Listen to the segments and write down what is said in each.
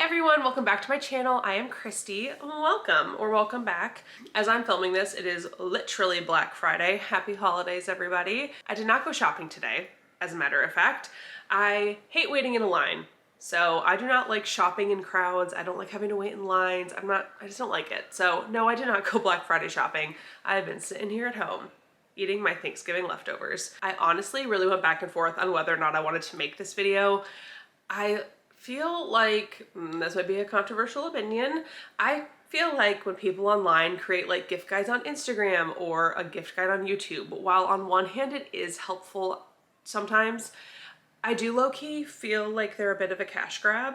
everyone, welcome back to my channel. I am Christy. Welcome or welcome back. As I'm filming this, it is literally Black Friday. Happy holidays, everybody. I did not go shopping today, as a matter of fact. I hate waiting in a line. So I do not like shopping in crowds. I don't like having to wait in lines. I just don't like it. So no, I did not go Black Friday shopping. I've been sitting here at home eating my Thanksgiving leftovers. I honestly really went back and forth on whether or not I wanted to make this video. I feel like, this might be a controversial opinion, I feel like when people online create like gift guides on Instagram or a gift guide on YouTube, while on one hand it is helpful sometimes, I do low-key feel like they're a bit of a cash grab.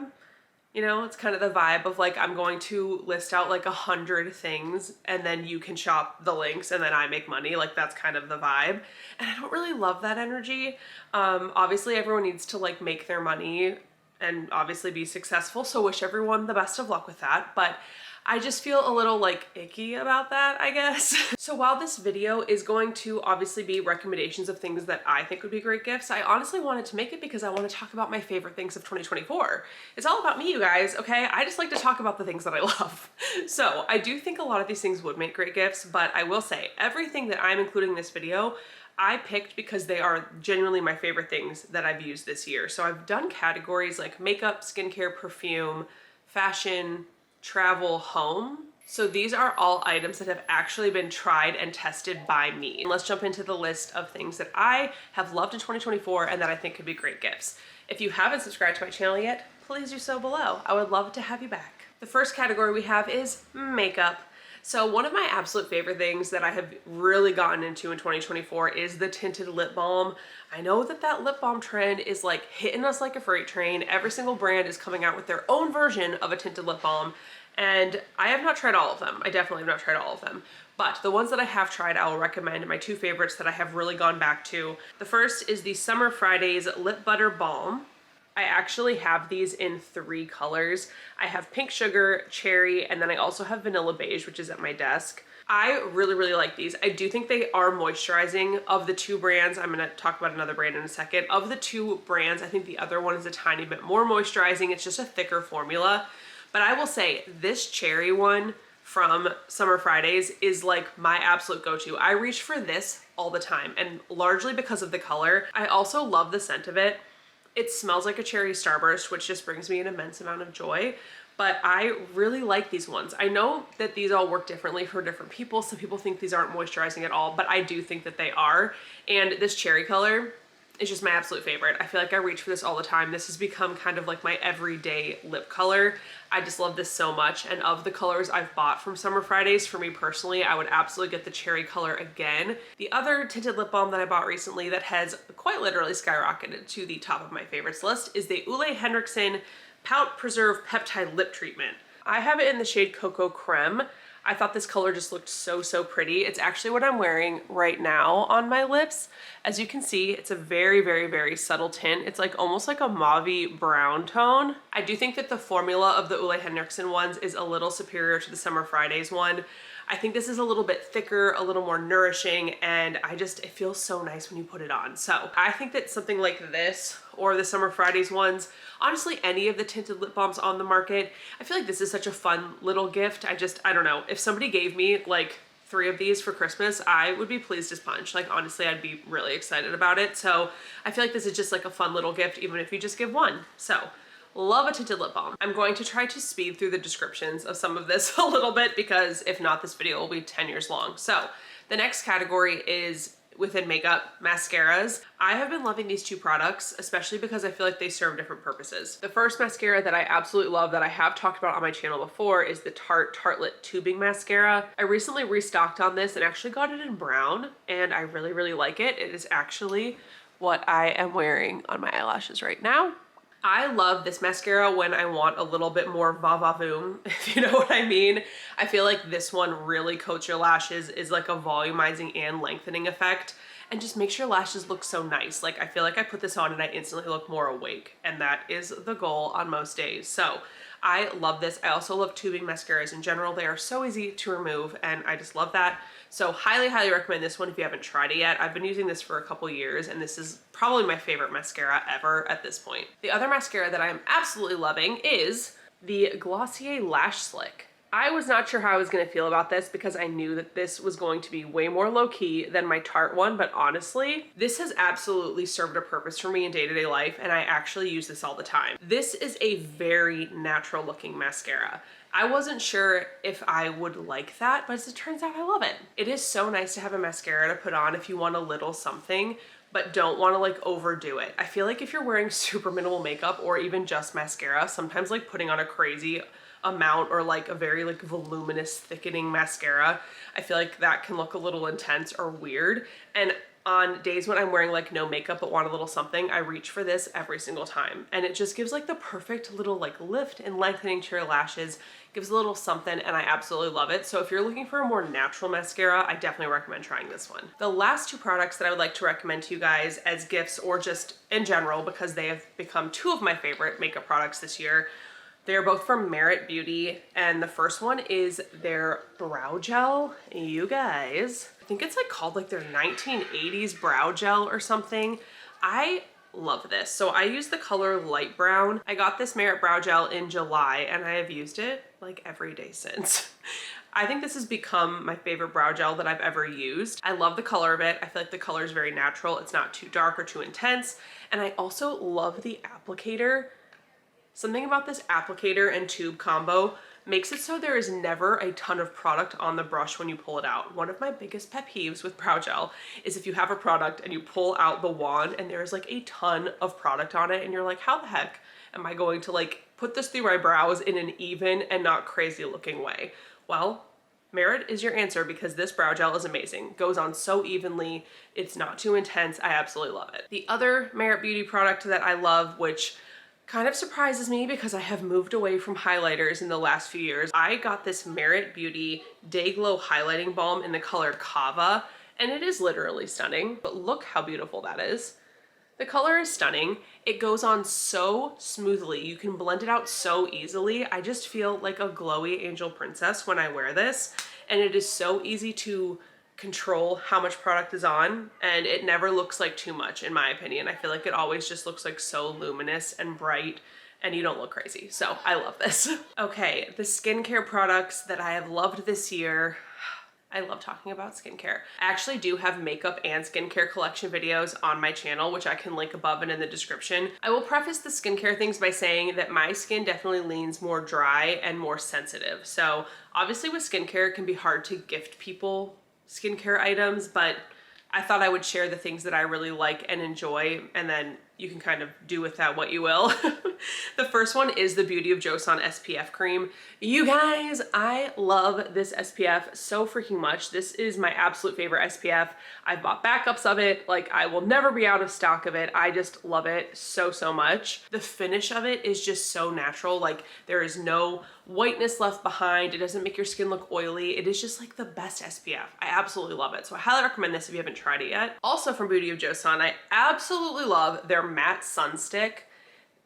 You know, it's kind of the vibe of like, I'm going to list out like 100 things and then you can shop the links and then I make money. Like that's kind of the vibe. And I don't really love that energy. Obviously everyone needs to like make their money and obviously be successful. So wish everyone the best of luck with that. But I just feel a little like icky about that, I guess. So while this video is going to obviously be recommendations of things that I think would be great gifts, I honestly wanted to make it because I want to talk about my favorite things of 2024. It's all about me, you guys, okay? I just like to talk about the things that I love. So I do think a lot of these things would make great gifts, but I will say everything that I'm including in this video, I picked because they are genuinely my favorite things that I've used this year. So I've done categories like makeup, skincare, perfume, fashion, travel, home. So these are all items that have actually been tried and tested by me. And let's jump into the list of things that I have loved in 2024 and that I think could be great gifts. If you haven't subscribed to my channel yet, please do so below. I would love to have you back. The first category we have is makeup. So one of my absolute favorite things that I have really gotten into in 2024 is the tinted lip balm. I know that that lip balm trend is like hitting us like a freight train. Every single brand is coming out with their own version of a tinted lip balm. And I have not tried all of them. I definitely have not tried all of them. But the ones that I have tried, I will recommend my two favorites that I have really gone back to. The first is the Summer Fridays Lip Butter Balm. I actually have these in 3 colors. I have pink sugar, cherry, and then I also have vanilla beige, which is at my desk. I really, really like these. I do think they are moisturizing. Of the 2 brands, I'm gonna talk about another brand in a second. Of the 2 brands, I think the other one is a tiny bit more moisturizing. It's just a thicker formula. But I will say this cherry one from Summer Fridays is like my absolute go-to. I reach for this all the time, and largely because of the color. I also love the scent of it. It smells like a cherry starburst, which just brings me an immense amount of joy. But I really like these ones. I know that these all work differently for different people. Some people think these aren't moisturizing at all, but I do think that they are. And this cherry color is just my absolute favorite. I feel like I reach for this all the time. This has become kind of like my everyday lip color. I just love this so much. And of the colors I've bought from Summer Fridays, for me personally, I would absolutely get the cherry color again. The other tinted lip balm that I bought recently that has quite literally skyrocketed to the top of my favorites list is the Ole Henriksen Pout Preserve Peptide Lip Treatment. I have it in the shade Cocoa Creme. I thought this color just looked so, so pretty. It's actually what I'm wearing right now on my lips. As you can see, it's a very, very, very subtle tint. It's like almost like a mauvey brown tone. I do think that the formula of the Ole Henriksen ones is a little superior to the Summer Fridays one. I think this is a little bit thicker, a little more nourishing, and it feels so nice when you put it on. So I think that something like this or the Summer Fridays ones, honestly, any of the tinted lip balms on the market, I feel like this is such a fun little gift. I don't know, if somebody gave me like 3 of these for Christmas, I would be pleased as punch. Like honestly, I'd be really excited about it. So I feel like this is just like a fun little gift, even if you just give one. So love a tinted lip balm. I'm going to try to speed through the descriptions of some of this a little bit because if not, this video will be 10 years long. So the next category is within makeup, mascaras. I have been loving these 2 products, especially because I feel like they serve different purposes. The first mascara that I absolutely love that I have talked about on my channel before is the Tarte Tartelette Tubing Mascara. I recently restocked on this and actually got it in brown, and I really, really like it. It is actually what I am wearing on my eyelashes right now. I love this mascara when I want a little bit more va-va-voom, if you know what I mean. I feel like this one really coats your lashes, is like a volumizing and lengthening effect, and just makes your lashes look so nice. Like I feel like I put this on and I instantly look more awake, and that is the goal on most days. So I love this. I also love tubing mascaras in general. They are so easy to remove, and I just love that. So highly, highly recommend this one if you haven't tried it yet. I've been using this for a couple years, and this is probably my favorite mascara ever at this point. The other mascara that I'm absolutely loving is the Glossier Lash Slick. I was not sure how I was gonna feel about this because I knew that this was going to be way more low-key than my Tarte one, but honestly, this has absolutely served a purpose for me in day-to-day life, and I actually use this all the time. This is a very natural looking mascara. I wasn't sure if I would like that, but as it turns out, I love it. It is so nice to have a mascara to put on if you want a little something, but don't want to like overdo it. I feel like if you're wearing super minimal makeup or even just mascara, sometimes like putting on a crazy amount or like a very like voluminous thickening mascara, I feel like that can look a little intense or weird. And on days when I'm wearing like no makeup but want a little something, I reach for this every single time. And it just gives like the perfect little like lift and lengthening to your lashes, gives a little something, and I absolutely love it. So if you're looking for a more natural mascara, I definitely recommend trying this one. The last two products that I would like to recommend to you guys as gifts or just in general, because they have become two of my favorite makeup products this year, they're both from Merit Beauty, and the first one is their brow gel. You guys, I think it's like called like their 1980s brow gel or something. I love this. So I use the color light brown. I got this Merit brow gel in July and I have used it like every day since. I think this has become my favorite brow gel that I've ever used. I love the color of it. I feel like the color is very natural. It's not too dark or too intense. And I also love the applicator. Something about this applicator and tube combo makes it so there is never a ton of product on the brush when you pull it out. One of my biggest pet peeves with brow gel is if you have a product and you pull out the wand and there's like a ton of product on it and you're like, how the heck am I going to like put this through my brows in an even and not crazy looking way? Well, Merit is your answer because this brow gel is amazing. Goes on so evenly. It's not too intense. I absolutely love it. The other Merit Beauty product that I love, which kind of surprises me because I have moved away from highlighters in the last few years. I got this Merit Beauty Day Glow Highlighting Balm in the color Kava, and it is literally stunning, but look how beautiful that is. The color is stunning. It goes on so smoothly. You can blend it out so easily. I just feel like a glowy angel princess when I wear this, and it is so easy to control how much product is on, and it never looks like too much in my opinion. I feel like it always just looks like so luminous and bright and you don't look crazy. So I love this. Okay, the skincare products that I have loved this year. I love talking about skincare. I actually do have makeup and skincare collection videos on my channel, which I can link above and in the description. I will preface the skincare things by saying that my skin definitely leans more dry and more sensitive. So obviously with skincare, it can be hard to gift people skincare items, but I thought I would share the things that I really like and enjoy, and then you can kind of do with that what you will. The first one is the Beauty of Joseon SPF cream. You guys, I love this SPF so freaking much. This is my absolute favorite SPF. I've bought backups of it. Like, I will never be out of stock of it. I just love it so, so much. The finish of it is just so natural. Like, there is no whiteness left behind. It doesn't make your skin look oily. It is just like the best SPF. I absolutely love it. So I highly recommend this if you haven't tried it yet. Also from Beauty of Joseon, I absolutely love their matte sun stick.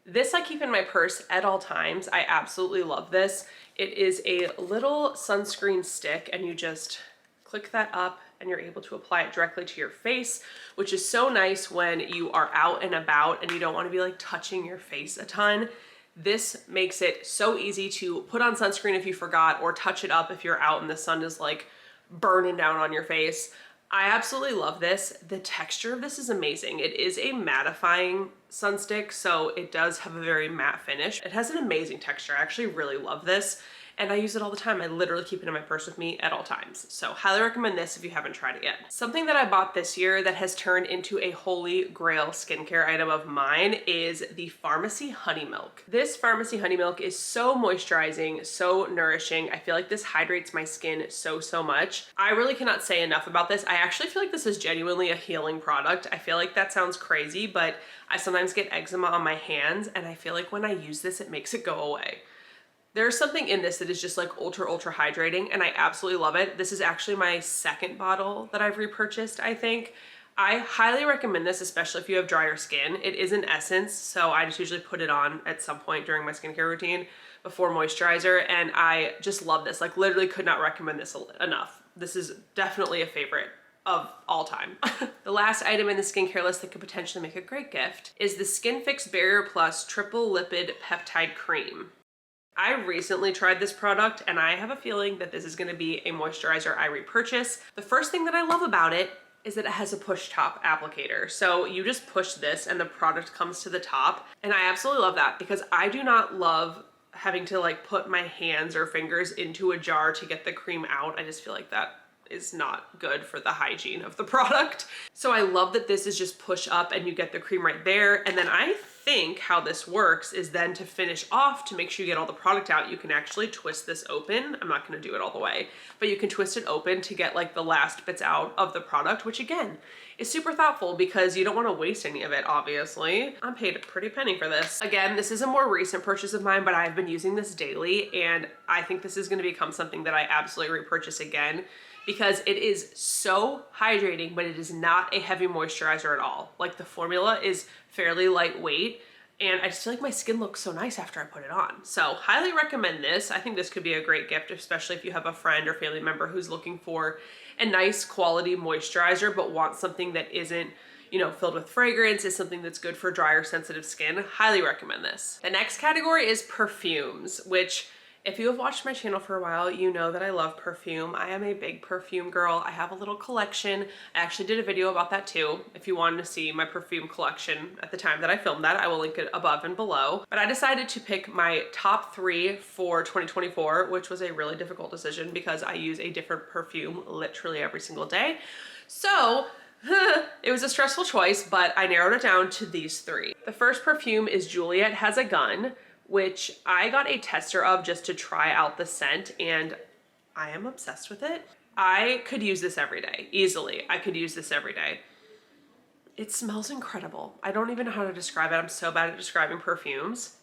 This I keep in my purse at all times. I absolutely love this. It is a little sunscreen stick and you just click that up and you're able to apply it directly to your face, which is so nice when you are out and about and you don't want to be like touching your face a ton. This makes it so easy to put on sunscreen if you forgot, or touch it up if you're out and the sun is like burning down on your face. I absolutely love this. The texture of this is amazing. It is a mattifying sunstick, so it does have a very matte finish. It has an amazing texture. I actually really love this, and I use it all the time. I literally keep it in my purse with me at all times. So highly recommend this if you haven't tried it yet. Something that I bought this year that has turned into a holy grail skincare item of mine is the Pharmacy Honey Milk. This Pharmacy Honey Milk is so moisturizing, so nourishing. I feel like this hydrates my skin so, so much. I really cannot say enough about this. I actually feel like this is genuinely a healing product. I feel like that sounds crazy, but I sometimes get eczema on my hands, and I feel like when I use this, it makes it go away. There's something in this that is just like ultra hydrating, and I absolutely love it. This is actually my second bottle that I've repurchased, I think. I highly recommend this, especially if you have drier skin. It is an essence, so I just usually put it on at some point during my skincare routine before moisturizer, and I just love this. Like, literally could not recommend this enough. This is definitely a favorite of all time. The last item in the skincare list that could potentially make a great gift is the Skin Fix Barrier Plus Triple Lipid Peptide Cream. I recently tried this product and I have a feeling that this is gonna be a moisturizer I repurchase. The first thing that I love about it is that it has a push top applicator. So you just push this and the product comes to the top. And I absolutely love that because I do not love having to like put my hands or fingers into a jar to get the cream out. I just feel like that is not good for the hygiene of the product. So I love that this is just push up and you get the cream right there. And then I think how this works is then to finish off, to make sure you get all the product out, you can actually twist this open. I'm not gonna do it all the way, but you can twist it open to get like the last bits out of the product, which again, is super thoughtful because you don't wanna waste any of it, obviously. I'm paid a pretty penny for this. Again, this is a more recent purchase of mine, but I've been using this daily and I think this is gonna become something that I absolutely repurchase again because it is so hydrating, but it is not a heavy moisturizer at all. Like the formula is fairly lightweight and I just feel like my skin looks so nice after I put it on. So highly recommend this. I think this could be a great gift, especially if you have a friend or family member who's looking for a nice quality moisturizer, but wants something that isn't, you know, filled with fragrance, is something that's good for dry or sensitive skin. Highly recommend this. The next category is perfumes, which if you have watched my channel for a while, you know that I love perfume. I am a big perfume girl. I have a little collection. I actually did a video about that too. If you wanted to see my perfume collection at the time that I filmed that, I will link it above and below. But I decided to pick my top 3 for 2024, which was a really difficult decision because I use a different perfume literally every single day. So it was a stressful choice, but I narrowed it down to these 3. The first perfume is Juliet Has a Gun, which I got a tester of just to try out the scent and I am obsessed with it. I could use this every day, easily. I could use this every day. It smells incredible. I don't even know how to describe it. I'm so bad at describing perfumes.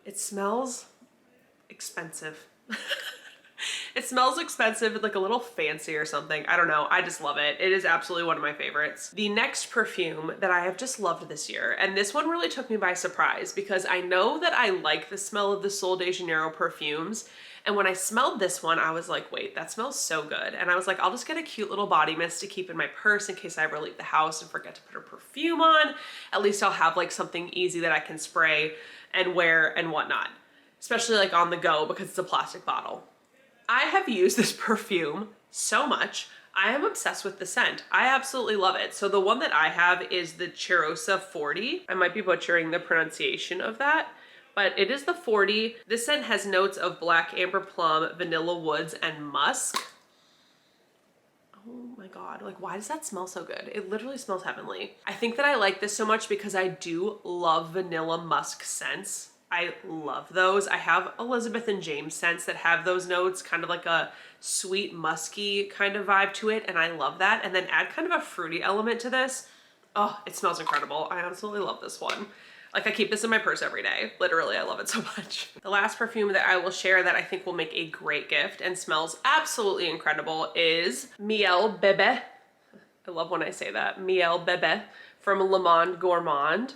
It smells expensive. It smells expensive, like a little fancy or something. I don't know. I just love it. It is absolutely one of my favorites. The next perfume that I have just loved this year, and this one really took me by surprise because I know that I like the smell of the Sol de Janeiro perfumes. And when I smelled this one, I was like, wait, that smells so good. And I was like, I'll just get a cute little body mist to keep in my purse in case I ever leave the house and forget to put a perfume on. At least I'll have like something easy that I can spray and wear and whatnot, especially like on the go because it's a plastic bottle. I have used this perfume so much. I am obsessed with the scent. I absolutely love it. So the one that I have is the Cheirosa 40. I might be butchering the pronunciation of that, but it is the 40. This scent has notes of black amber plum, vanilla woods, and musk. Oh my God, like why does that smell so good? It literally smells heavenly. I think that I like this so much because I do love vanilla musk scents. I love those. I have Elizabeth and James scents that have those notes, kind of like a sweet musky kind of vibe to it, and I love that. And then add kind of a fruity element to this. Oh, it smells incredible. I absolutely love this one. Like I keep this in my purse every day. Literally, I love it so much. The last perfume that I will share that I think will make a great gift and smells absolutely incredible is Miel Bébé. I love when I say that. Miel Bébé from Le Monde Gourmand.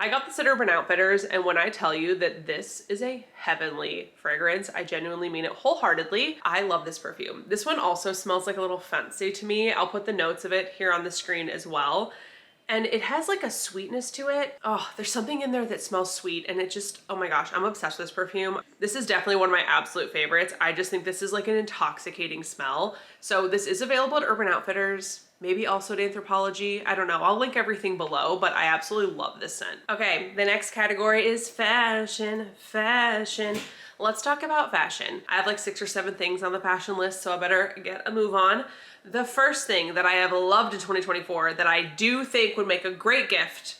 I got this at Urban Outfitters, and when I tell you that this is a heavenly fragrance, I genuinely mean it wholeheartedly. I love this perfume. This one also smells like a little fancy to me. I'll put the notes of it here on the screen as well. And it has like a sweetness to it. Oh, there's something in there that smells sweet and it just, oh my gosh, I'm obsessed with this perfume. This is definitely one of my absolute favorites. I just think this is like an intoxicating smell. So this is available at Urban Outfitters. Maybe also at Anthropologie. I don't know. I'll link everything below, but I absolutely love this scent. Okay, the next category is fashion. Fashion. Let's talk about fashion. I have like 6 or 7 things on the fashion list, so I better get a move on. The first thing that I have loved in 2024 that I do think would make a great gift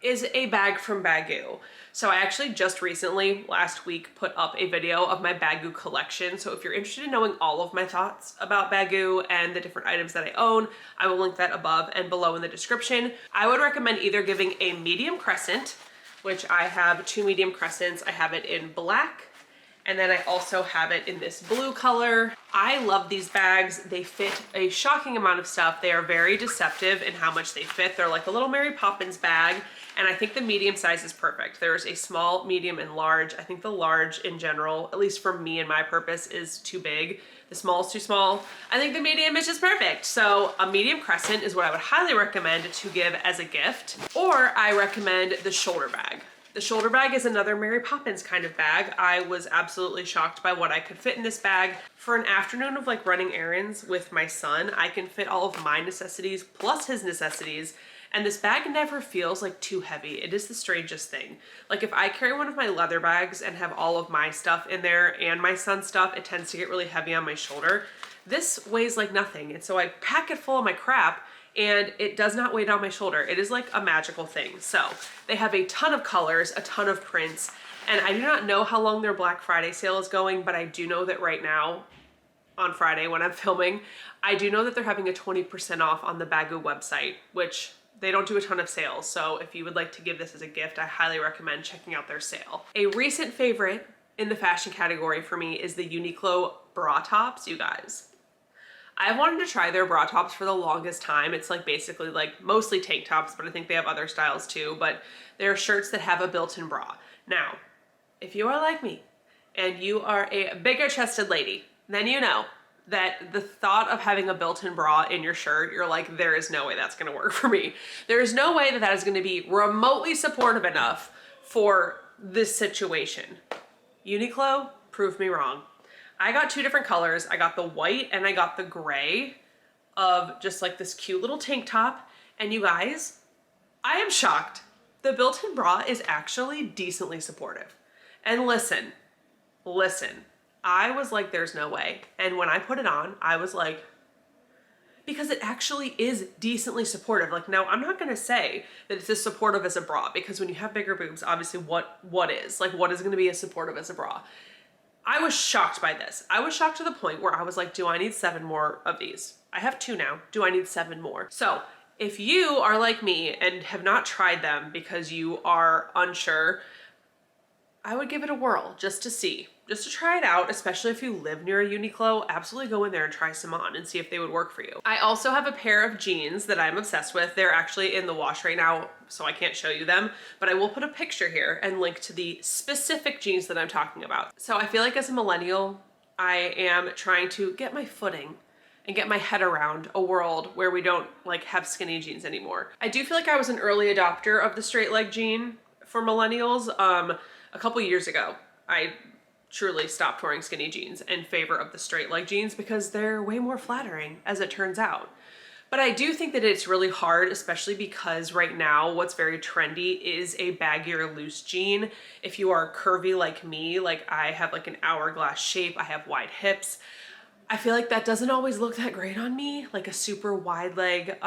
is a bag from Baggu. So I actually just recently, last week, put up a video of my Baggu collection. So if you're interested in knowing all of my thoughts about Baggu and the different items that I own, I will link that above and below in the description. I would recommend either giving a medium crescent, which I have 2 medium crescents. I have it in black, and then I also have it in this blue color. I love these bags. They fit a shocking amount of stuff. They are very deceptive in how much they fit. They're like a little Mary Poppins bag, and I think the medium size is perfect. There's a small, medium, and large. I think the large in general, at least for me and my purpose, is too big. The small is too small. I think the medium is just perfect. So a medium crescent is what I would highly recommend to give as a gift, or I recommend the shoulder bag. The shoulder bag is another Mary Poppins kind of bag. I was absolutely shocked by what I could fit in this bag. For an afternoon of like running errands with my son, I can fit all of my necessities plus his necessities. And this bag never feels like too heavy. It is the strangest thing. Like if I carry one of my leather bags and have all of my stuff in there and my son's stuff, it tends to get really heavy on my shoulder. This weighs like nothing. And so I pack it full of my crap and it does not weigh down my shoulder. It is like a magical thing. So they have a ton of colors, a ton of prints, and I do not know how long their Black Friday sale is going, but I do know that right now, on Friday when I'm filming, I do know that they're having a 20% off on the Baggu website, which they don't do a ton of sales. So if you would like to give this as a gift, I highly recommend checking out their sale. A recent favorite in the fashion category for me is the Uniqlo bra tops, you guys. I've wanted to try their bra tops for the longest time. It's like basically like mostly tank tops, but I think they have other styles too, but they're shirts that have a built-in bra. Now, if you are like me and you are a bigger chested lady, then you know that the thought of having a built-in bra in your shirt, you're like, there is no way that's gonna work for me. There is no way that that is gonna be remotely supportive enough for this situation. Uniqlo proved me wrong. I got two different colors. I got the white and I got the gray of just like this cute little tank top. And you guys, I am shocked. The built-in bra is actually decently supportive. And listen, I was like, there's no way. And when I put it on, I was like, because it actually is decently supportive. Like now, I'm not gonna say that it's as supportive as a bra, because when you have bigger boobs, obviously what is? Like what is gonna be as supportive as a bra? I was shocked by this. I was shocked to the point where I was like, do I need 7 more of these? I have 2 now. Do I need 7 more? So if you are like me and have not tried them because you are unsure, I would give it a whirl just to see, just to try it out, especially if you live near a Uniqlo. Absolutely go in there and try some on and see if they would work for you. I also have a pair of jeans that I'm obsessed with. They're actually in the wash right now, so I can't show you them, but I will put a picture here and link to the specific jeans that I'm talking about. So I feel like as a millennial, I am trying to get my footing and get my head around a world where we don't like have skinny jeans anymore. I do feel like I was an early adopter of the straight leg jean for millennials. A couple years ago, I truly stopped wearing skinny jeans in favor of the straight leg jeans because they're way more flattering, as it turns out. But I do think that it's really hard, especially because right now what's very trendy is a baggier loose jean. If you are curvy like me, like I have like an hourglass shape, I have wide hips, I feel like that doesn't always look that great on me, like a super wide leg,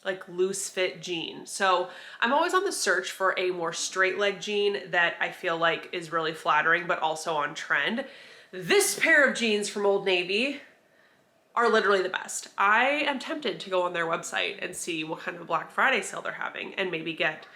like loose fit jean. So I'm always on the search for a more straight leg jean that I feel like is really flattering, but also on trend. This pair of jeans from Old Navy are literally the best. I am tempted to go on their website and see what kind of Black Friday sale they're having and maybe get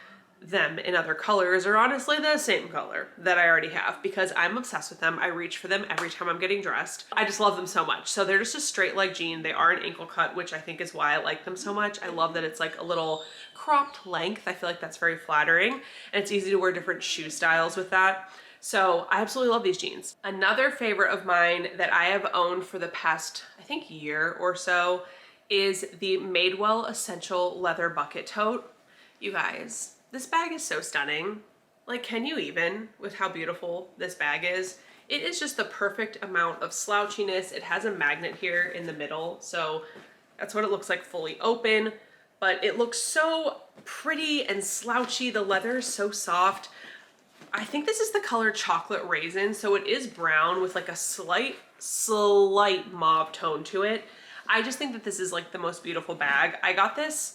them in other colors, or honestly the same color that I already have, because I'm obsessed with them. I reach for them every time I'm getting dressed. I just love them so much. So they're just a straight leg jean. They are an ankle cut, which I think is why I like them so much. I love that it's like a little cropped length. I feel like that's very flattering, and it's easy to wear different shoe styles with that. So I absolutely love these jeans. Another favorite of mine that I have owned for the past, I think, year or so is the Madewell Essential Leather Bucket Tote. You guys, this bag is so stunning. Like, can you even, with how beautiful this bag is? It is just the perfect amount of slouchiness. It has a magnet here in the middle, so that's what it looks like fully open, but it looks so pretty and slouchy. The leather is so soft. I think this is the color Chocolate Raisin, so it is brown with like a slight mauve tone to it. I just think that this is like the most beautiful bag. I got this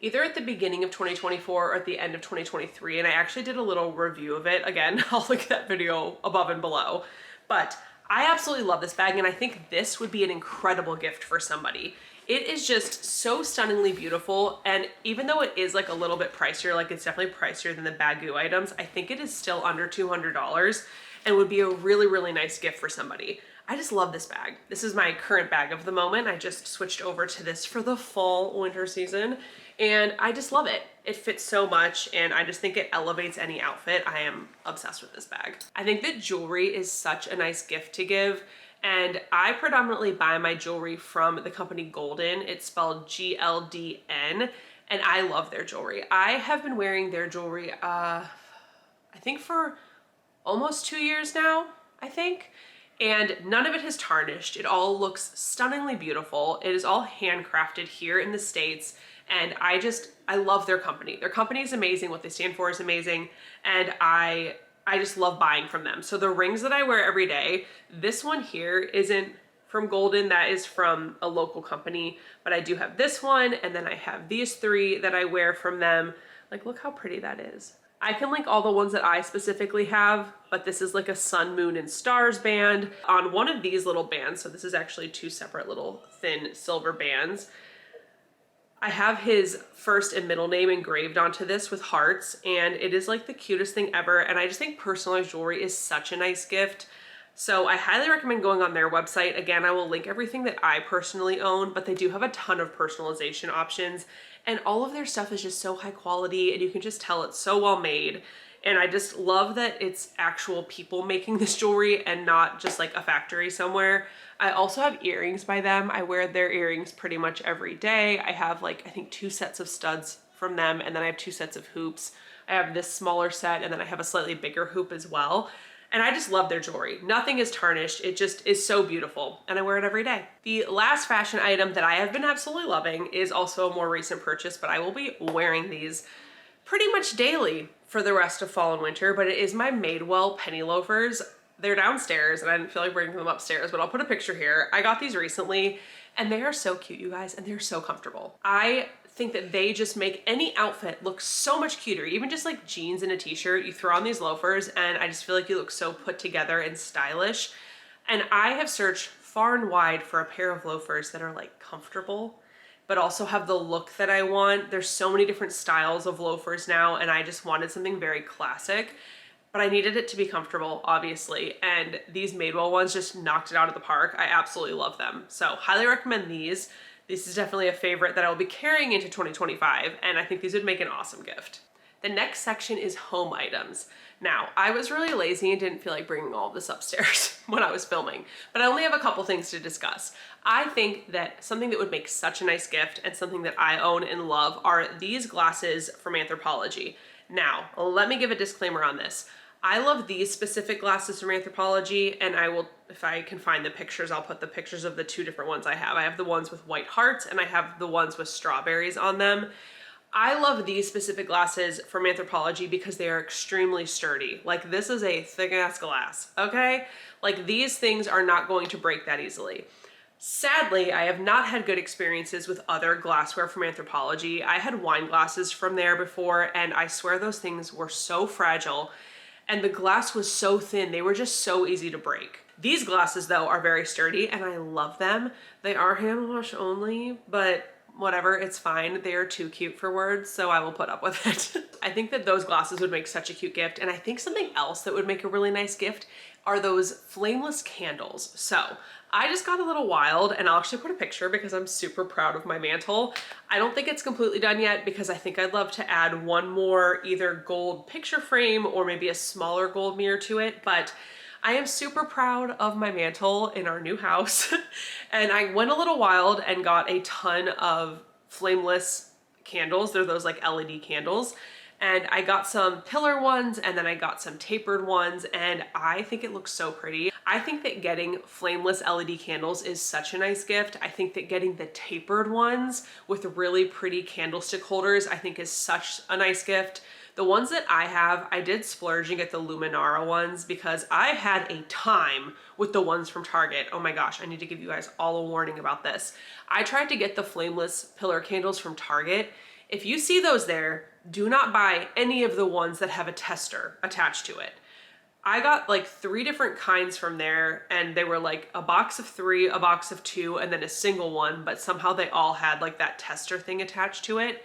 either at the beginning of 2024 or at the end of 2023, and I actually did a little review of it. Again, I'll link that video above and below. But I absolutely love this bag, and I think this would be an incredible gift for somebody. It is just so stunningly beautiful, and even though it is like a little bit pricier, like it's definitely pricier than the Baggu items, I think it is still under $200 and would be a really, really nice gift for somebody. I just love this bag. This is my current bag of the moment. I just switched over to this for the fall winter season, and I just love it. It fits so much, and I just think it elevates any outfit. I am obsessed with this bag. I think that jewelry is such a nice gift to give, and I predominantly buy my jewelry from the company Golden. It's spelled GLDN, and I love their jewelry. I have been wearing their jewelry I think for almost 2 years now, I think. And none of it has tarnished. It all looks stunningly beautiful. It is all handcrafted here in the States. And I love their company. Their company is amazing. What they stand for is amazing. And I just love buying from them. So the rings that I wear every day, this one here isn't from Golden, that is from a local company, but I do have this one, and then I have these 3 that I wear from them. Like, look how pretty that is. I can link all the ones that I specifically have, but this is like a sun, moon, and stars band on one of these little bands. So this is actually 2 separate little thin silver bands. I have his first and middle name engraved onto this with hearts, and it is like the cutest thing ever. And I just think personalized jewelry is such a nice gift. So I highly recommend going on their website. Again, I will link everything that I personally own, but they do have a ton of personalization options, and all of their stuff is just so high quality, and you can just tell it's so well made. And I just love that it's actual people making this jewelry and not just like a factory somewhere. I also have earrings by them. I wear their earrings pretty much every day. I have like, I think 2 sets of studs from them, and then I have 2 sets of hoops. I have this smaller set, and then I have a slightly bigger hoop as well. And I just love their jewelry. Nothing is tarnished. It just is so beautiful, and I wear it every day. The last fashion item that I have been absolutely loving is also a more recent purchase, but I will be wearing these pretty much daily for the rest of fall and winter, but it is my Madewell penny loafers. They're downstairs, and I didn't feel like bringing them upstairs, but I'll put a picture here. I got these recently, and they are so cute, you guys, and they're so comfortable. I think that they just make any outfit look so much cuter. Even just like jeans and a t-shirt, you throw on these loafers, and I just feel like you look so put together and stylish. And I have searched far and wide for a pair of loafers that are like comfortable, but also have the look that I want. There's so many different styles of loafers now, and I just wanted something very classic, but I needed it to be comfortable, obviously. And these Madewell ones just knocked it out of the park. I absolutely love them. So highly recommend these. This is definitely a favorite that I will be carrying into 2025, and I think these would make an awesome gift. The next section is home items. Now, I was really lazy and didn't feel like bringing all of this upstairs when I was filming, but I only have a couple things to discuss. I think that something that would make such a nice gift and something that I own and love are these glasses from Anthropologie. Now, let me give a disclaimer on this. I love these specific glasses from Anthropologie, and I will, if I can find the pictures, I'll put the pictures of the 2 different ones I have. I have the ones with white hearts, and I have the ones with strawberries on them. I love these specific glasses from Anthropologie because they are extremely sturdy. Like, this is a thick ass glass, okay? Like, these things are not going to break that easily. Sadly, I have not had good experiences with other glassware from Anthropologie. I had wine glasses from there before, and I swear those things were so fragile, and the glass was so thin. They were just so easy to break. These glasses, though, are very sturdy, and I love them. They are hand wash only, but whatever, it's fine. They are too cute for words, so I will put up with it. I think that those glasses would make such a cute gift, and I think something else that would make a really nice gift are those flameless candles. So I just got a little wild, and I'll actually put a picture because I'm super proud of my mantle. I don't think it's completely done yet because I think I'd love to add one more either gold picture frame or maybe a smaller gold mirror to it, but I am super proud of my mantle in our new house. And I went a little wild and got a ton of flameless candles. They're those like LED candles. And I got some pillar ones, and then I got some tapered ones, and I think it looks so pretty. I think that getting flameless LED candles is such a nice gift. I think that getting the tapered ones with really pretty candlestick holders, I think is such a nice gift. The ones that I have, I did splurge and get the Luminara ones because I had a time with the ones from Target. Oh my gosh, I need to give you guys all a warning about this. I tried to get the flameless pillar candles from Target. If you see those there, do not buy any of the ones that have a tester attached to it. I got like 3 different kinds from there, and they were like a box of 3, a box of 2, and then a single one, but somehow they all had like that tester thing attached to it.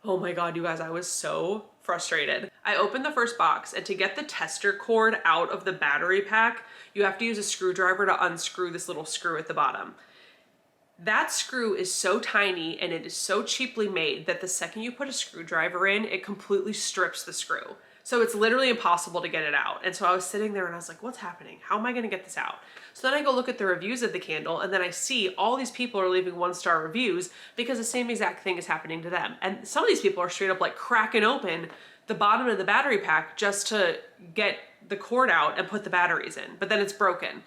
Oh my God, you guys, I was so frustrated. I opened the first box, and to get the tester cord out of the battery pack, you have to use a screwdriver to unscrew this little screw at the bottom. That screw is so tiny and it is so cheaply made that the second you put a screwdriver in, it completely strips the screw. So it's literally impossible to get it out. And so I was sitting there and I was like, what's happening? How am I gonna get this out? So then I go look at the reviews of the candle, and then I see all these people are leaving 1-star reviews because the same exact thing is happening to them. And some of these people are straight up like cracking open the bottom of the battery pack just to get the cord out and put the batteries in, but then it's broken.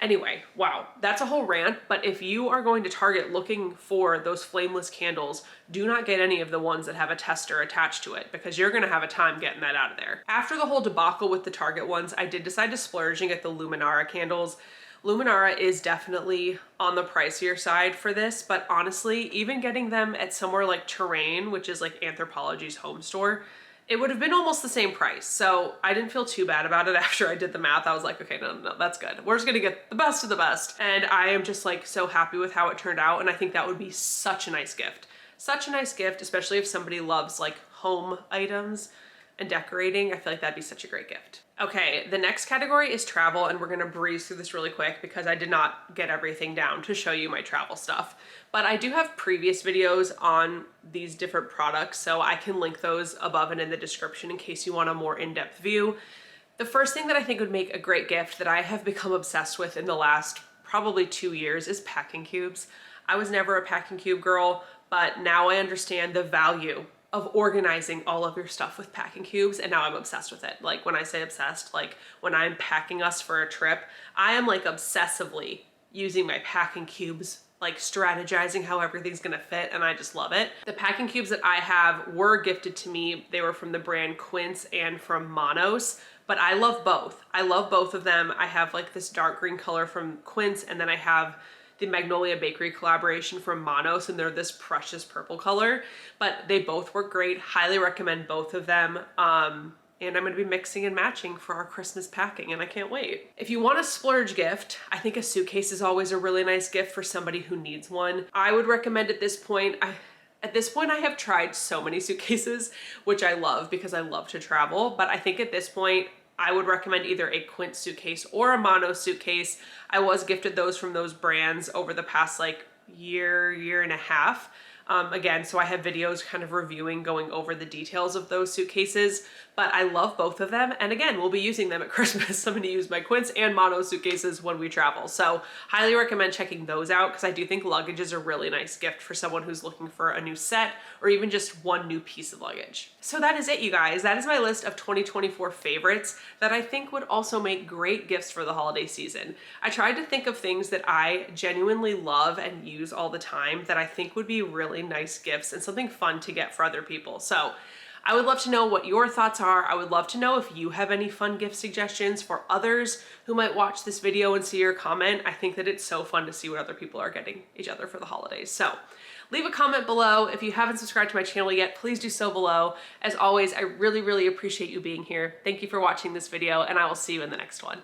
Anyway, wow, that's a whole rant, but if you are going to Target looking for those flameless candles, do not get any of the ones that have a tester attached to it, because you're gonna have a time getting that out of there. After the whole debacle with the Target ones, I did decide to splurge and get the Luminara candles. Luminara is definitely on the pricier side for this, but honestly, even getting them at somewhere like Terrain, which is like Anthropologie's home store, it would have been almost the same price. So I didn't feel too bad about it after I did the math. I was like, okay, no, that's good. We're just gonna get the best of the best. And I am just like so happy with how it turned out. And I think that would be such a nice gift. Such a nice gift, especially if somebody loves like home items and decorating. I feel like that'd be such a great gift. Okay, the next category is travel, and we're gonna breeze through this really quick because I did not get everything down to show you my travel stuff. But I do have previous videos on these different products, so I can link those above and in the description in case you want a more in-depth view. The first thing that I think would make a great gift that I have become obsessed with in the last probably 2 years is packing cubes. I was never a packing cube girl, but now I understand the value of organizing all of your stuff with packing cubes, and now I'm obsessed with it. Like when I say obsessed, like when I'm packing us for a trip, I am like obsessively using my packing cubes, like strategizing how everything's gonna fit, and I just love it. The packing cubes that I have were gifted to me. They were from the brand Quince and from Monos, but I love both. I love both of them. I have like this dark green color from Quince, and then I have the Magnolia Bakery collaboration from Monos, and they're this precious purple color, but they both work great. Highly recommend both of them. And I'm gonna be mixing and matching for our Christmas packing, and I can't wait. If you want a splurge gift, I think a suitcase is always a really nice gift for somebody who needs one. I would recommend at this point, I have tried so many suitcases, which I love because I love to travel, but I think at this point, I would recommend either a Quince suitcase or a Mono suitcase. I was gifted those from those brands over the past like year and a half. Again, so I have videos kind of reviewing, going over the details of those suitcases, but I love both of them. And again, we'll be using them at Christmas. I'm gonna use my Quince and Mono suitcases when we travel. So highly recommend checking those out because I do think luggage is a really nice gift for someone who's looking for a new set or even just one new piece of luggage. So that is it, you guys. That is my list of 2024 favorites that I think would also make great gifts for the holiday season. I tried to think of things that I genuinely love and use all the time that I think would be really nice gifts and something fun to get for other people. So I would love to know what your thoughts are. I would love to know if you have any fun gift suggestions for others who might watch this video and see your comment. I think that it's so fun to see what other people are getting each other for the holidays. So leave a comment below. If you haven't subscribed to my channel yet, please do so below. As always, I really, really appreciate you being here. Thank you for watching this video, and I will see you in the next one.